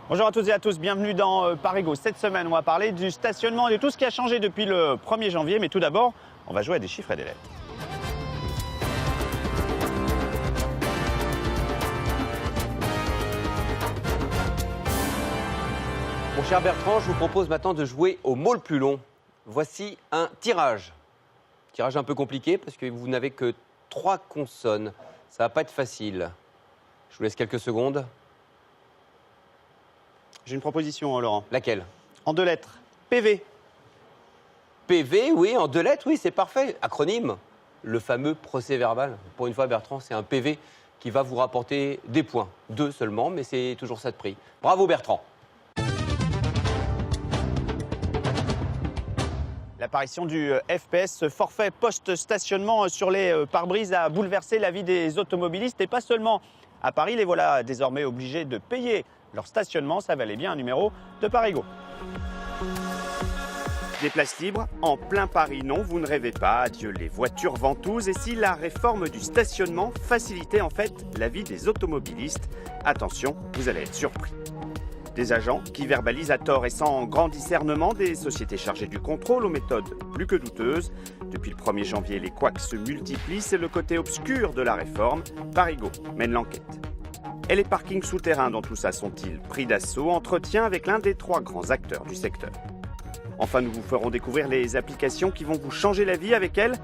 Bonjour à toutes et à tous, bienvenue dans Parigo. Cette semaine, on va parler du stationnement et de tout ce qui a changé depuis le 1er janvier. Mais tout d'abord, on va jouer à des chiffres et des lettres. Mon cher Bertrand, je vous propose maintenant de jouer au mot le plus long. Voici un tirage. Tirage un peu compliqué parce que vous n'avez que 3 consonnes. Ça va pas être facile. Je vous laisse quelques secondes. J'ai une proposition, Laurent. Laquelle? En 2 lettres. PV. PV, oui, en 2 lettres, oui, c'est parfait. Acronyme, le fameux procès-verbal. Pour une fois, Bertrand, c'est un PV qui va vous rapporter des points. 2 seulement, mais c'est toujours ça de prix. Bravo, Bertrand. L'apparition du FPS, ce forfait post-stationnement sur les pare-brises, a bouleversé la vie des automobilistes. Et pas seulement à Paris, les voilà désormais obligés de payer leur stationnement. Ça valait bien un numéro de Parigo. Des places libres en plein Paris, non, vous ne rêvez pas. Adieu les voitures ventouses. Et si la réforme du stationnement facilitait en fait la vie des automobilistes, attention, vous allez être surpris. Des agents qui verbalisent à tort et sans grand discernement, des sociétés chargées du contrôle aux méthodes plus que douteuses. Depuis le 1er janvier, les couacs se multiplient, c'est le côté obscur de la réforme. Parigo mène l'enquête. Et les parkings souterrains dans tout ça sont-ils pris d'assaut? Entretien avec l'un des 3 grands acteurs du secteur. Enfin, nous vous ferons découvrir les applications qui vont vous changer la vie. Avec elles,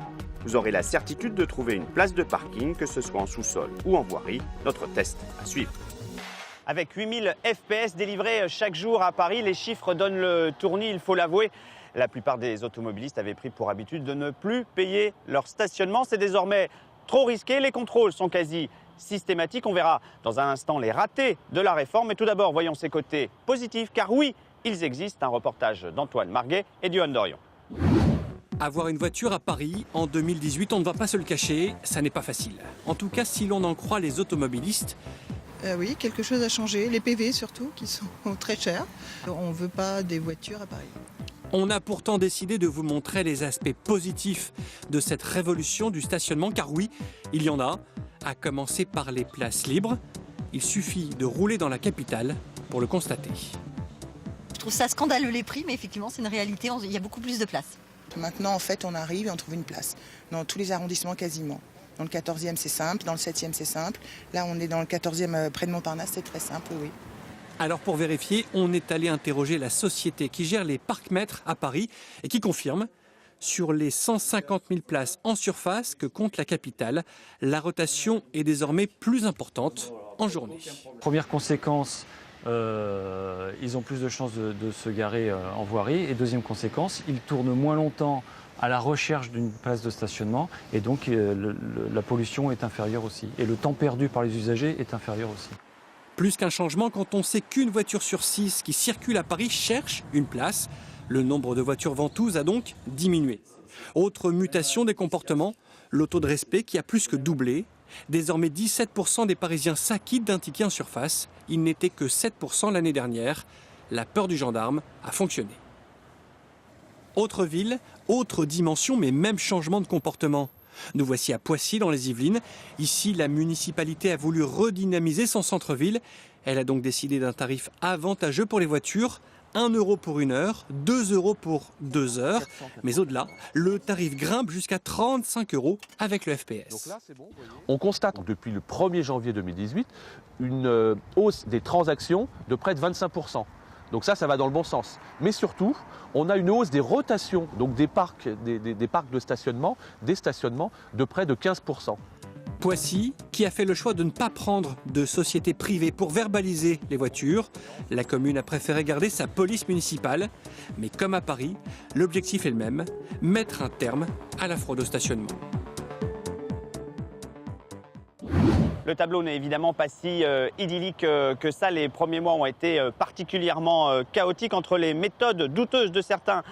vous aurez la certitude de trouver une place de parking, que ce soit en sous-sol ou en voirie. Notre test à suivre. Avec 8000 FPS délivrés chaque jour à Paris, les chiffres donnent le tournis, il faut l'avouer. La plupart des automobilistes avaient pris pour habitude de ne plus payer leur stationnement. C'est désormais trop risqué, les contrôles sont quasi systématiques. On verra dans un instant les ratés de la réforme. Mais tout d'abord, voyons ses côtés positifs, car oui, ils existent. Un reportage d'Antoine Marguet et d'Yohan Dorion. Avoir une voiture à Paris en 2018, on ne va pas se le cacher, ça n'est pas facile. En tout cas, si l'on en croit les automobilistes. Oui, quelque chose a changé. Les PV surtout, qui sont très chers. On ne veut pas des voitures à Paris. On a pourtant décidé de vous montrer les aspects positifs de cette révolution du stationnement, car oui, il y en a, à commencer par les places libres. Il suffit de rouler dans la capitale pour le constater. Je trouve ça scandaleux les prix, mais effectivement c'est une réalité, il y a beaucoup plus de place. Maintenant, en fait, on arrive et on trouve une place. Dans tous les arrondissements quasiment. Dans le 14e, c'est simple. Dans le 7e, c'est simple. Là, on est dans le 14e, près de Montparnasse, c'est très simple, oui. Alors pour vérifier, on est allé interroger la société qui gère les parcs-mètres à Paris et qui confirme, sur les 150 000 places en surface que compte la capitale, la rotation est désormais plus importante en journée. Première conséquence, ils ont plus de chances de se garer en voirie. Et deuxième conséquence, ils tournent moins longtemps à la recherche d'une place de stationnement et donc la pollution est inférieure aussi. Et le temps perdu par les usagers est inférieur aussi. Plus qu'un changement quand on sait qu'une voiture sur 6 qui circule à Paris cherche une place. Le nombre de voitures ventouses a donc diminué. Autre mutation des comportements, le taux de respect qui a plus que doublé. Désormais 17% des Parisiens s'acquittent d'un ticket en surface. Il n'était que 7% l'année dernière. La peur du gendarme a fonctionné. Autre ville, autre dimension, mais même changement de comportement. Nous voici à Poissy, dans les Yvelines. Ici, la municipalité a voulu redynamiser son centre-ville. Elle a donc décidé d'un tarif avantageux pour les voitures. 1 € pour 1 heure, 2 € pour 2 heures. Mais au-delà, le tarif grimpe jusqu'à 35 € avec le FPS. On constate depuis le 1er janvier 2018 une hausse des transactions de près de 25%. Donc ça va dans le bon sens. Mais surtout, on a une hausse des rotations, donc des parcs de stationnement, des stationnements de près de 15%. Poissy, qui a fait le choix de ne pas prendre de société privée pour verbaliser les voitures. La commune a préféré garder sa police municipale. Mais comme à Paris, l'objectif est le même, mettre un terme à la fraude au stationnement. Le tableau n'est évidemment pas si idyllique que ça. Les premiers mois ont été particulièrement chaotiques entre les méthodes douteuses de certains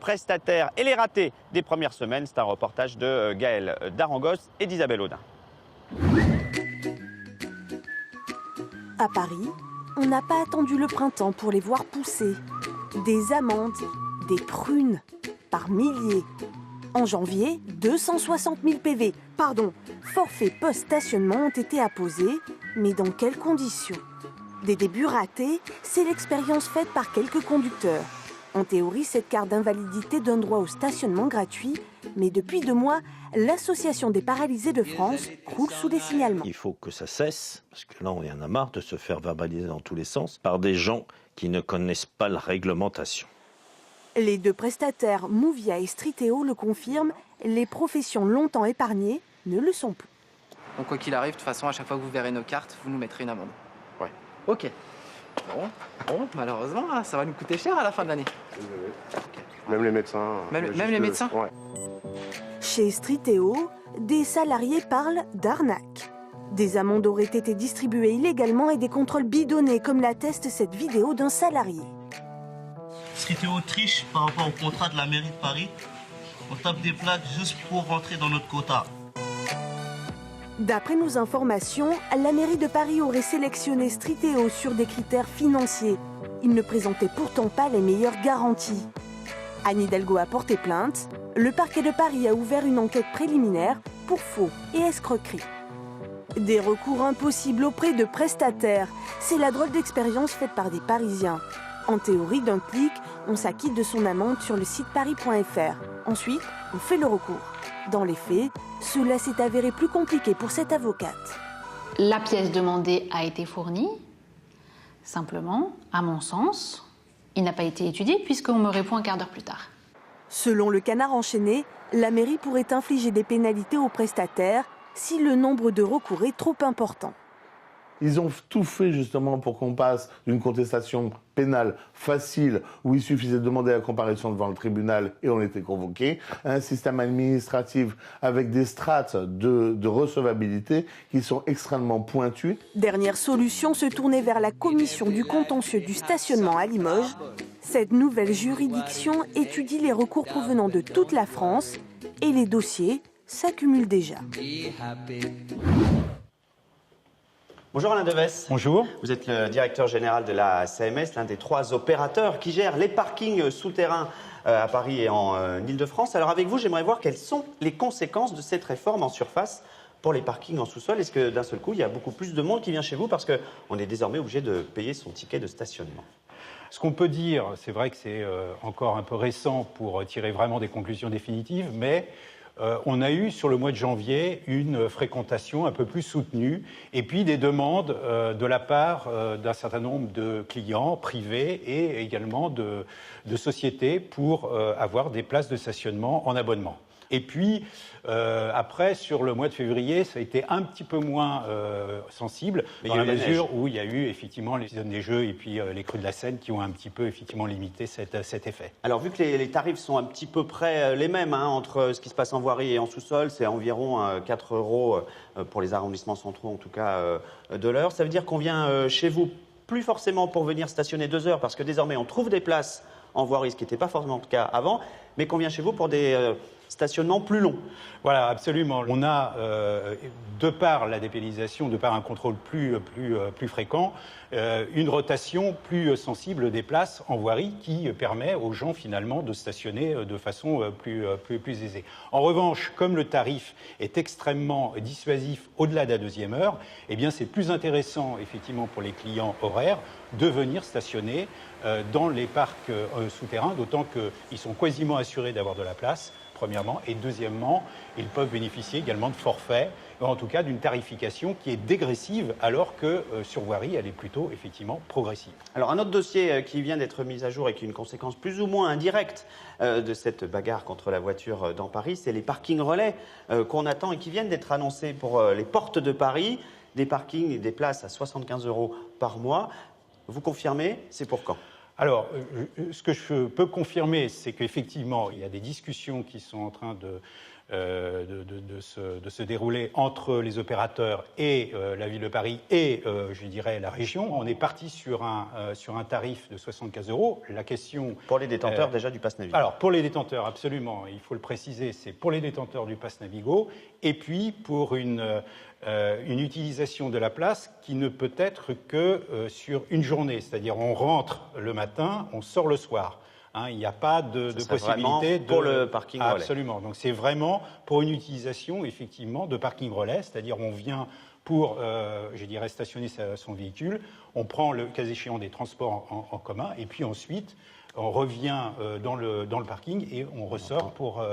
prestataires et les ratés des premières semaines. C'est un reportage de Gaël Darangos et d'Isabelle Audin. À Paris, on n'a pas attendu le printemps pour les voir pousser. Des amandes, des prunes, par milliers. En janvier, 260 000 PV, forfait post-stationnement ont été apposés, mais dans quelles conditions? Des débuts ratés, c'est l'expérience faite par quelques conducteurs. En théorie, cette carte d'invalidité donne droit au stationnement gratuit, mais depuis 2 mois, l'Association des paralysés de France croule sous les signalements. Il faut que ça cesse, parce que là, on en a marre de se faire verbaliser dans tous les sens par des gens qui ne connaissent pas la réglementation. Les 2 prestataires, Movia et Streeteo, le confirment, les professions longtemps épargnées ne le sont plus. Donc quoi qu'il arrive, de toute façon, à chaque fois que vous verrez nos cartes, vous nous mettrez une amende. Ouais. Ok. Bon, malheureusement, ça va nous coûter cher à la fin de l'année. Même les médecins. Même les médecins. Ouais. Chez Streeteo, des salariés parlent d'arnaque. Des amendes auraient été distribuées illégalement et des contrôles bidonnés, comme l'atteste cette vidéo d'un salarié. Streeteo triche par rapport au contrat de la mairie de Paris. On tape des plaques juste pour rentrer dans notre quota. D'après nos informations, la mairie de Paris aurait sélectionné Streeteo sur des critères financiers. Il ne présentait pourtant pas les meilleures garanties. Anne Hidalgo a porté plainte. Le parquet de Paris a ouvert une enquête préliminaire pour faux et escroquerie. Des recours impossibles auprès de prestataires. C'est la drôle d'expérience faite par des Parisiens. En théorie, d'un clic, on s'acquitte de son amende sur le site paris.fr. Ensuite, on fait le recours. Dans les faits, cela s'est avéré plus compliqué pour cette avocate. La pièce demandée a été fournie. Simplement, à mon sens, il n'a pas été étudié puisqu'on me répond un quart d'heure plus tard. Selon le Canard enchaîné, la mairie pourrait infliger des pénalités aux prestataires si le nombre de recours est trop important. Ils ont tout fait justement pour qu'on passe d'une contestation pénale facile, où il suffisait de demander la comparution devant le tribunal et on était convoqué, à un système administratif avec des strates de recevabilité qui sont extrêmement pointues. Dernière solution, se tourner vers la commission du contentieux du stationnement à Limoges. Cette nouvelle juridiction étudie les recours provenant de toute la France et les dossiers s'accumulent déjà. Bonjour Alain Deves. Bonjour. Vous êtes le directeur général de la CMS, l'un des 3 opérateurs qui gèrent les parkings souterrains à Paris et en Ile-de-France. Alors avec vous, j'aimerais voir quelles sont les conséquences de cette réforme en surface pour les parkings en sous-sol. Est-ce que d'un seul coup, il y a beaucoup plus de monde qui vient chez vous parce qu'on est désormais obligé de payer son ticket de stationnement? Ce qu'on peut dire, c'est vrai que c'est encore un peu récent pour tirer vraiment des conclusions définitives, mais on a eu sur le mois de janvier une fréquentation un peu plus soutenue et puis des demandes de la part d'un certain nombre de clients privés et également de sociétés pour avoir des places de stationnement en abonnement. Et puis, après, sur le mois de février, ça a été un petit peu moins sensible, dans la mesure où il y a eu effectivement les saisons des Jeux et puis les crues de la Seine qui ont un petit peu effectivement limité cet effet. Alors, vu que les tarifs sont un petit peu près les mêmes, entre ce qui se passe en voirie et en sous-sol, c'est environ 4 € pour les arrondissements centraux, en tout cas, de l'heure. Ça veut dire qu'on vient chez vous plus forcément pour venir stationner 2 heures, parce que désormais, on trouve des places en voirie, ce qui n'était pas forcément le cas avant, mais qu'on vient chez vous pour des stationnements plus longs. Voilà, absolument. On a, de par la dépénalisation, de par un contrôle plus fréquent, une rotation plus sensible des places en voirie qui permet aux gens finalement de stationner de façon plus aisée. En revanche, comme le tarif est extrêmement dissuasif au-delà de la 2e heure, eh bien c'est plus intéressant effectivement pour les clients horaires de venir stationner dans les parcs souterrains, d'autant qu'ils sont quasiment assurés d'avoir de la place, premièrement, et deuxièmement, ils peuvent bénéficier également de forfaits, ou en tout cas d'une tarification qui est dégressive, alors que sur voirie, elle est plutôt effectivement progressive. Alors un autre dossier qui vient d'être mis à jour et qui est une conséquence plus ou moins indirecte de cette bagarre contre la voiture dans Paris, c'est les parkings relais qu'on attend et qui viennent d'être annoncés pour les portes de Paris, des parkings et des places à 75 € par mois. Vous confirmez, c'est pour quand ? Alors, ce que je peux confirmer, c'est qu'effectivement, il y a des discussions qui sont en train de se dérouler entre les opérateurs et la ville de Paris et, je dirais, la région. On est parti sur un tarif de 75 €. La question... Pour les détenteurs déjà du Pass Navigo. Alors, pour les détenteurs, absolument, il faut le préciser, c'est pour les détenteurs du Pass Navigo et puis pour une utilisation de la place qui ne peut être que sur une journée. C'est-à-dire on rentre le matin, on sort le soir. Hein, il n'y a pas de serait possibilité vraiment pour le parking relais. Absolument. Donc c'est vraiment pour une utilisation effectivement de parking relais, c'est-à-dire on vient pour, je dirais, stationner son véhicule, on prend le cas échéant des transports en commun et puis ensuite on revient dans le parking et on ressort pour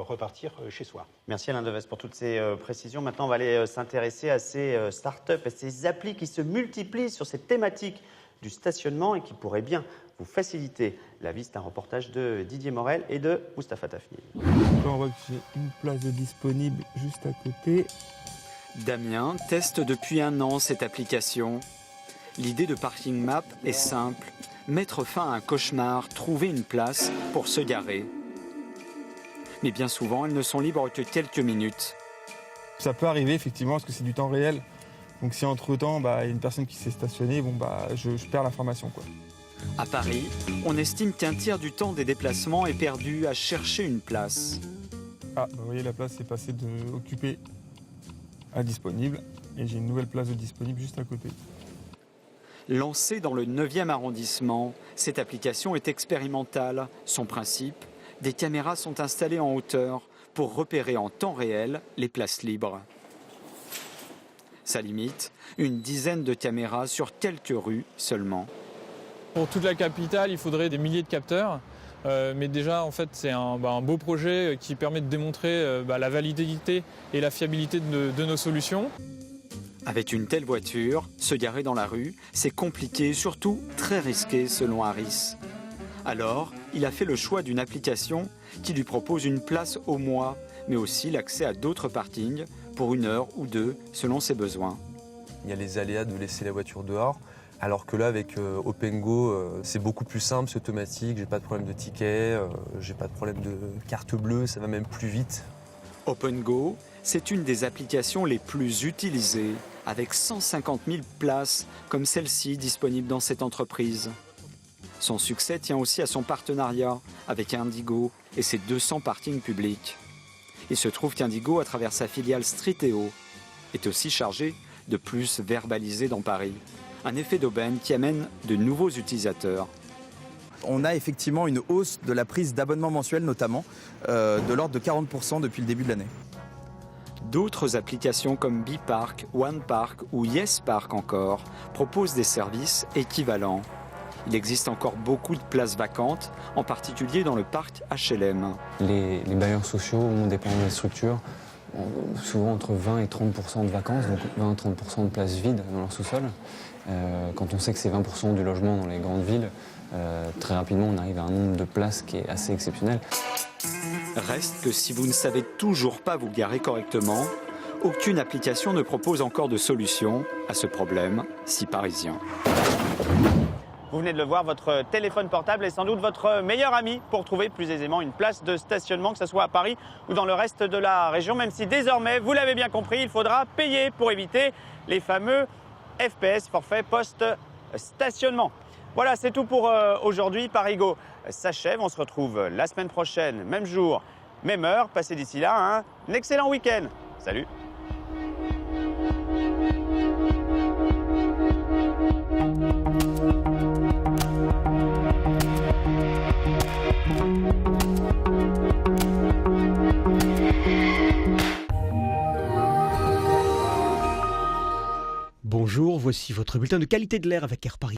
repartir chez soi. Merci Alain Deves pour toutes ces précisions. Maintenant, on va aller s'intéresser à ces startups et ces applis qui se multiplient sur cette thématique du stationnement et qui pourraient bien vous faciliter la vie. C'est un reportage de Didier Morel et de Mustapha Tafni. Là, on voit que j'ai une place de disponible juste à côté. Damien teste depuis 1 an cette application. L'idée de Parking Map est simple. Mettre fin à un cauchemar, trouver une place pour se garer. Mais bien souvent, elles ne sont libres que quelques minutes. Ça peut arriver effectivement parce que c'est du temps réel. Donc si entre-temps, il y a une personne qui s'est stationnée, je perds l'information, quoi. À Paris, on estime qu'un tiers du temps des déplacements est perdu à chercher une place. Ah, vous voyez, la place est passée de occupée à disponible. Et j'ai une nouvelle place de disponible juste à côté. Lancée dans le 9e arrondissement, cette application est expérimentale. Son principe, des caméras sont installées en hauteur pour repérer en temps réel les places libres. Sa limite, une dizaine de caméras sur quelques rues seulement. Pour toute la capitale, il faudrait des milliers de capteurs. Mais déjà, en fait, c'est un beau projet qui permet de démontrer la validité et la fiabilité de nos solutions. Avec une telle voiture, se garer dans la rue, c'est compliqué et surtout très risqué selon Harris. Alors, il a fait le choix d'une application qui lui propose une place au mois, mais aussi l'accès à d'autres parkings pour 1 heure ou 2 selon ses besoins. Il y a les aléas de laisser la voiture dehors, alors que là, avec OpenGo, c'est beaucoup plus simple, c'est automatique, j'ai pas de problème de ticket, j'ai pas de problème de carte bleue, ça va même plus vite. OpenGo, c'est une des applications les plus utilisées, avec 150 000 places comme celle-ci disponibles dans cette entreprise. Son succès tient aussi à son partenariat avec Indigo et ses 200 parkings publics. Il se trouve qu'Indigo, à travers sa filiale Streeteo, est aussi chargé de plus verbaliser dans Paris. Un effet d'aubaine qui amène de nouveaux utilisateurs. On a effectivement une hausse de la prise d'abonnements mensuels notamment, de l'ordre de 40% depuis le début de l'année. D'autres applications comme BePark, OnePark ou YesPark encore proposent des services équivalents. Il existe encore beaucoup de places vacantes, en particulier dans le parc HLM. Les bailleurs sociaux ont, dépendant des structures, souvent entre 20 et 30% de vacances, donc 20 à 30% de places vides dans leur sous-sol. Quand on sait que c'est 20% du logement dans les grandes villes, très rapidement on arrive à un nombre de places qui est assez exceptionnel. Reste que si vous ne savez toujours pas vous garer correctement, aucune application ne propose encore de solution à ce problème si parisien. Vous venez de le voir, votre téléphone portable est sans doute votre meilleur ami pour trouver plus aisément une place de stationnement, que ce soit à Paris ou dans le reste de la région, même si désormais, vous l'avez bien compris, il faudra payer pour éviter les fameux FPS, forfait post-stationnement. Voilà, c'est tout pour aujourd'hui. Parigo s'achève. On se retrouve la semaine prochaine, même jour, même heure. Passez d'ici là un excellent week-end. Salut! Bonjour, voici votre bulletin de qualité de l'air avec Air Paris.